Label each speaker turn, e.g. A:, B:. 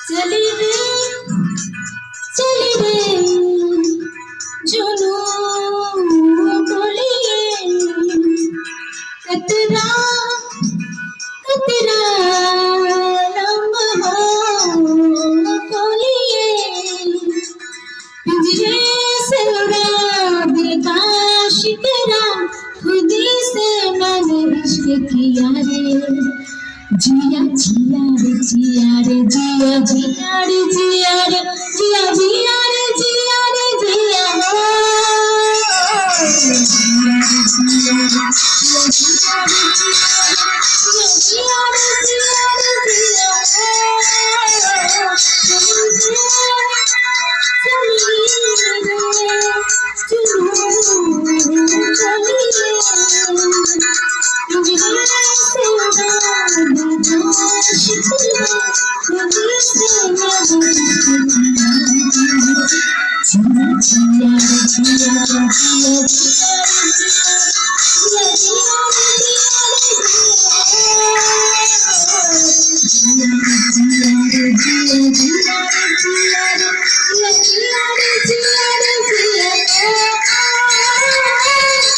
A: चली रे जुनून बोलिए कतरा कतरा लम्हा बोलिए पिंजरे से उड़ा दिल का शिकरा खुद से मैंने इश्क किया रे जिया जिया रे जिया रे जिया जिया रे जिया रे जिया जिया रे जिया रे जिया हो जिया जिया रे जिया रे जिया रे जिया रे जिया Let's